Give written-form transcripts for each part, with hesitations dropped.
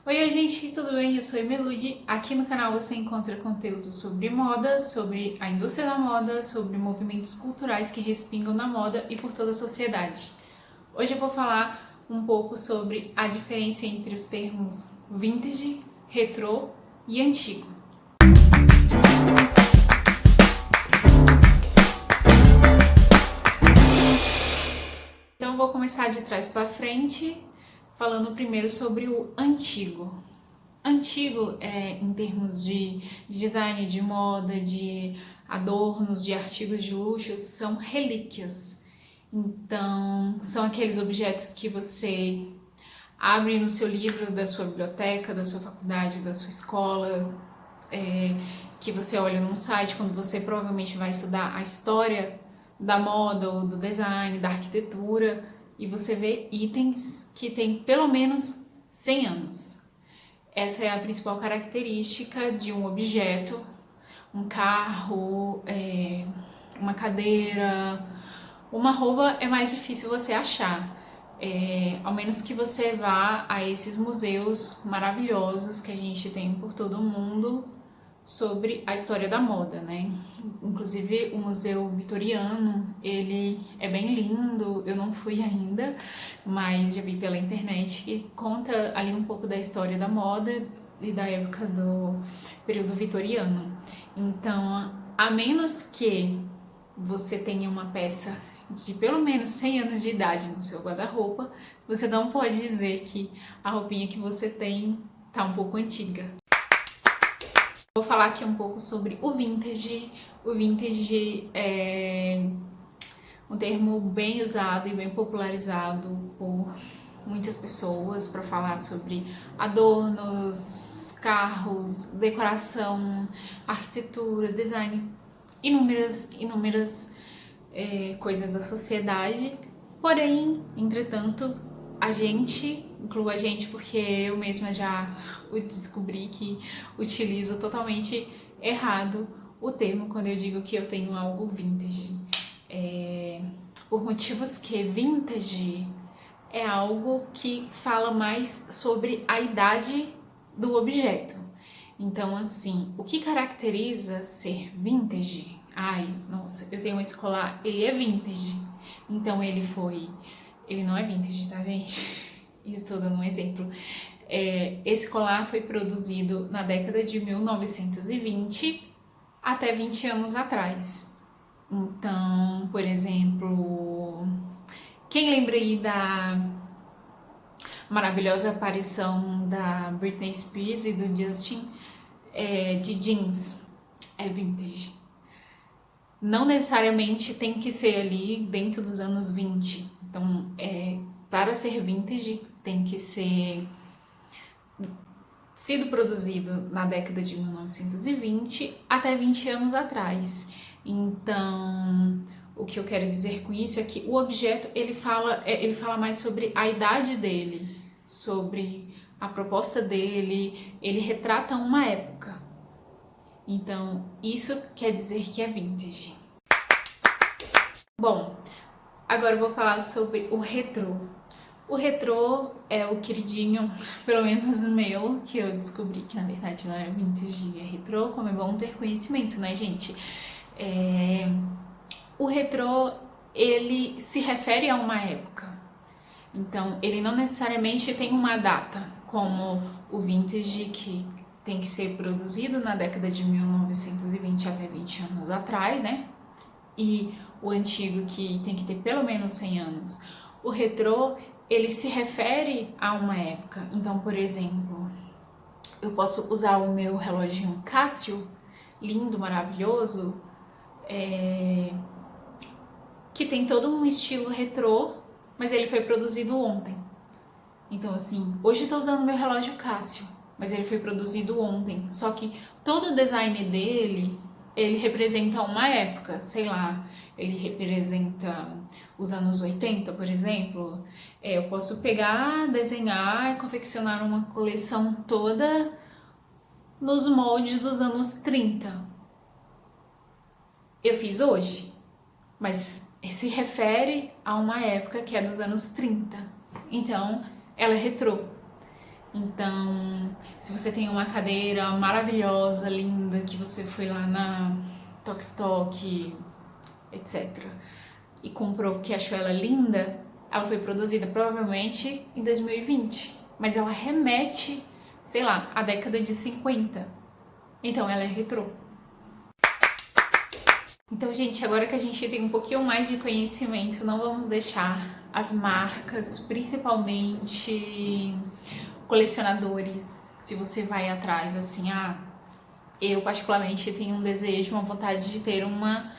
Oi, gente, tudo bem? Eu sou Emelude. Aqui no canal você encontra conteúdo sobre moda, sobre a indústria da moda, sobre movimentos culturais que respingam na moda e por toda a sociedade. Hoje eu vou falar um pouco sobre a diferença entre os termos vintage, retrô e antigo. Então eu vou começar de trás para frente, falando primeiro sobre o antigo. Antigo, em termos de design, de moda, de adornos, de artigos de luxo, são relíquias. Então, são aqueles objetos que você abre no seu livro da sua biblioteca, da sua faculdade, da sua escola, que você olha num site quando você provavelmente vai estudar a história da moda ou do design, da arquitetura, e você vê itens que têm pelo menos 100 anos. Essa é a principal característica de um objeto, um carro, uma cadeira, uma roupa é mais difícil você achar, ao menos que você vá a esses museus maravilhosos que a gente tem por todo o mundo sobre a história da moda, né? Inclusive o Museu Vitoriano, ele é bem lindo, eu não fui ainda, mas já vi pela internet que conta ali um pouco da história da moda e da época do período vitoriano. Então, a menos que você tenha uma peça de pelo menos 100 anos de idade no seu guarda-roupa, você não pode dizer que a roupinha que você tem tá um pouco antiga. Vou falar aqui um pouco sobre o vintage. O vintage é um termo bem usado e bem popularizado por muitas pessoas para falar sobre adornos, carros, decoração, arquitetura, design, inúmeras coisas da sociedade. Porém, entretanto, incluo a gente porque eu mesma já descobri que utilizo totalmente errado o termo quando eu digo que eu tenho algo vintage. Por motivos que vintage é algo que fala mais sobre a idade do objeto. Então, assim, o que caracteriza ser vintage? Ai, nossa, eu tenho um escolar, ele é vintage. Então ele não é vintage, tá, gente? Eu tô dando um exemplo. Esse colar foi produzido na década de 1920 até 20 anos atrás. Então, por exemplo, quem lembra aí da maravilhosa aparição da Britney Spears e do Justin de jeans? É vintage. Não necessariamente tem que ser ali dentro dos anos 20. Então, para ser vintage, tem que ser sido produzido na década de 1920 até 20 anos atrás. Então, o que eu quero dizer com isso é que o objeto ele fala mais sobre a idade dele, sobre a proposta dele, ele retrata uma época. Então, isso quer dizer que é vintage. Bom, agora eu vou falar sobre o retrô. O retrô é o queridinho, pelo menos meu, que eu descobri que na verdade não é vintage, é retrô, como é bom ter conhecimento, né, gente? O retrô, ele se refere a uma época. Então, ele não necessariamente tem uma data, como o vintage, que tem que ser produzido na década de 1920 até 20 anos atrás, né? E o antigo, que tem que ter pelo menos 100 anos. O retrô, ele se refere a uma época. Então, por exemplo, eu posso usar o meu reloginho Casio, lindo, maravilhoso, que tem todo um estilo retrô, mas ele foi produzido ontem. Então, assim, hoje eu tô usando meu relógio Casio, mas ele foi produzido ontem. Só que todo o design dele, ele representa uma época, sei lá, ele representa os anos 80, por exemplo. Eu posso pegar, desenhar, confeccionar uma coleção toda nos moldes dos anos 30. Eu fiz hoje, mas se refere a uma época que é dos anos 30. Então, ela é retrô. Então, se você tem uma cadeira maravilhosa, linda, que você foi lá na Tok, etc., e comprou porque achou ela linda, ela foi produzida provavelmente em 2020, mas ela remete, sei lá, à década de 50. Então ela é retrô. Então, gente, agora que a gente tem um pouquinho mais de conhecimento, não vamos deixar as marcas, principalmente colecionadores, se você vai atrás, assim, eu particularmente tenho um desejo, uma vontade de ter uma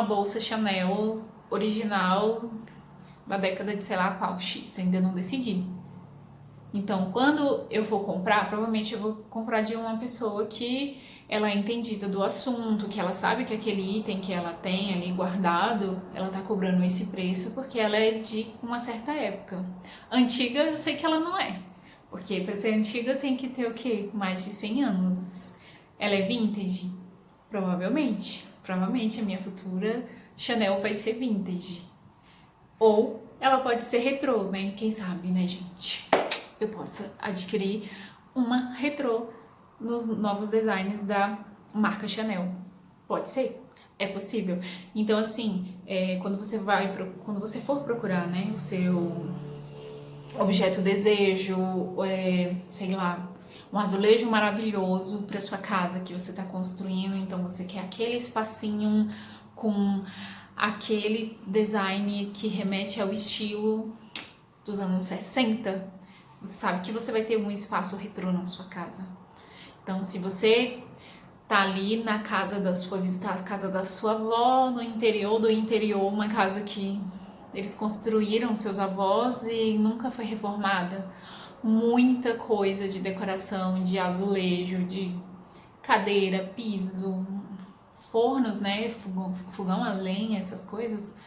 bolsa Chanel original da década de sei lá qual X, ainda não decidi. Então, quando eu for comprar, provavelmente eu vou comprar de uma pessoa que ela é entendida do assunto, que ela sabe que aquele item que ela tem ali guardado, ela tá cobrando esse preço porque ela é de uma certa época. Antiga, eu sei que ela não é, porque para ser antiga tem que ter o quê? Mais de 100 anos. Ela é vintage? Provavelmente. Provavelmente a minha futura Chanel vai ser vintage. Ou ela pode ser retrô, né? Quem sabe, né, gente? Eu possa adquirir uma retrô nos novos designs da marca Chanel. Pode ser, é possível. Então, assim, quando você for procurar, né, o seu objeto desejo, sei lá, um azulejo maravilhoso para sua casa que você está construindo, então você quer aquele espacinho com aquele design que remete ao estilo dos anos 60, você sabe que você vai ter um espaço retrô na sua casa. Então, se você tá ali na casa da sua, visitar a casa da sua avó, no interior do interior, uma casa que eles construíram, seus avós, e nunca foi reformada. Muita coisa de decoração, de azulejo, de cadeira, piso, fornos, né, fogão a lenha, essas coisas,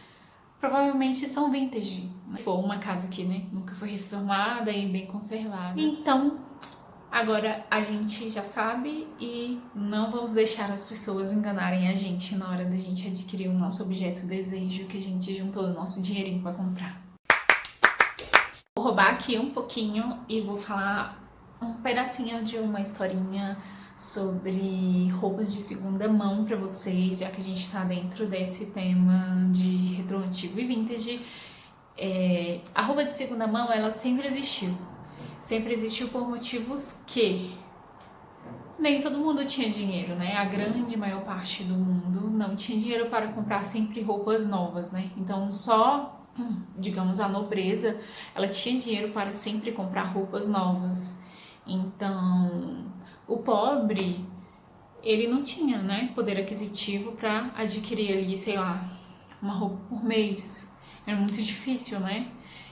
provavelmente são vintage. Né? Se for uma casa que, né, nunca foi reformada e bem conservada. Então, agora a gente já sabe e não vamos deixar as pessoas enganarem a gente na hora da gente adquirir o nosso objeto desejo que a gente juntou o nosso dinheirinho para comprar. Vou roubar aqui um pouquinho e vou falar um pedacinho de uma historinha sobre roupas de segunda mão para vocês, já que a gente tá dentro desse tema de retro antigo e vintage. A roupa de segunda mão, ela sempre existiu. Sempre existiu por motivos que nem todo mundo tinha dinheiro, né? A grande maior parte do mundo não tinha dinheiro para comprar sempre roupas novas, né? Então só, digamos, a nobreza, ela tinha dinheiro para sempre comprar roupas novas. Então, o pobre, ele não tinha, né, poder aquisitivo para adquirir ali, sei lá, uma roupa por mês. Era muito difícil, né?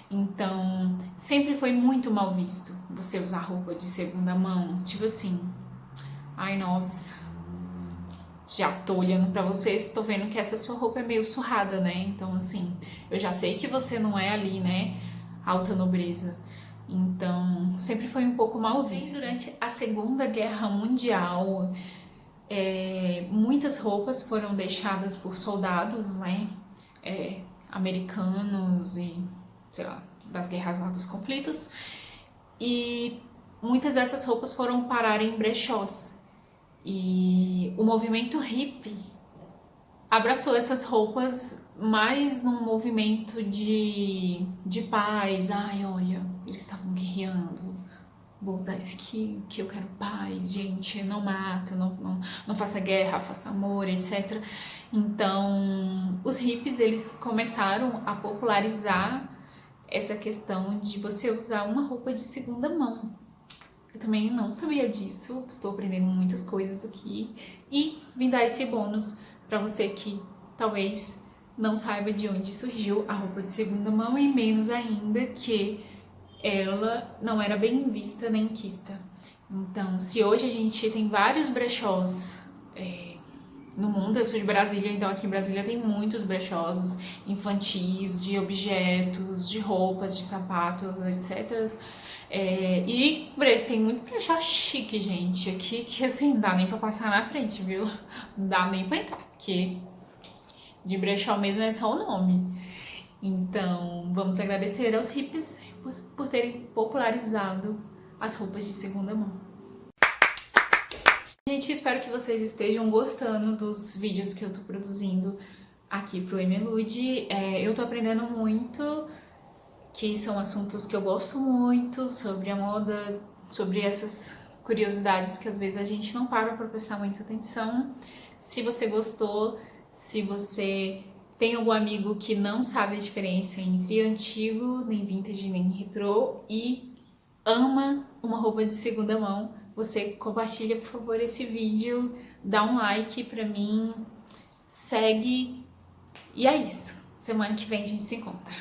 Então, sempre foi muito mal visto você usar roupa de segunda mão. Tipo assim, ai, nossa, já tô olhando pra vocês, tô vendo que essa sua roupa é meio surrada, né? Então, assim, eu já sei que você não é ali, né, alta nobreza. Então, sempre foi um pouco mal visto. Durante a Segunda Guerra Mundial, muitas roupas foram deixadas por soldados, né, americanos e, sei lá, das guerras lá dos conflitos, e muitas dessas roupas foram parar em brechós. E o movimento hippie abraçou essas roupas mais num movimento de paz. Ai, olha, eles estavam guerreando, vou usar esse aqui, que eu quero paz, gente, não mata, não faça guerra, faça amor, etc. Então, os hippies, eles começaram a popularizar essa questão de você usar uma roupa de segunda mão. Eu também não sabia disso, estou aprendendo muitas coisas aqui e vim dar esse bônus para você que talvez não saiba de onde surgiu a roupa de segunda mão e menos ainda que ela não era bem vista nem quista. Então, se hoje a gente tem vários brechós no mundo, eu sou de Brasília, então aqui em Brasília tem muitos brechós infantis, de objetos, de roupas, de sapatos, etc. E tem muito brechó chique, gente, aqui que assim, não dá nem pra passar na frente, viu? Não dá nem pra entrar, porque de brechó mesmo é só o nome. Então, vamos agradecer aos hippies por terem popularizado as roupas de segunda mão. Gente, espero que vocês estejam gostando dos vídeos que eu tô produzindo aqui pro Emelude. Eu tô aprendendo muito, que são assuntos que eu gosto muito, sobre a moda, sobre essas curiosidades que às vezes a gente não para pra prestar muita atenção. Se você gostou, se você tem algum amigo que não sabe a diferença entre antigo, nem vintage, nem retrô e ama uma roupa de segunda mão, você compartilha, por favor, esse vídeo, dá um like pra mim, segue, e é isso. Semana que vem a gente se encontra.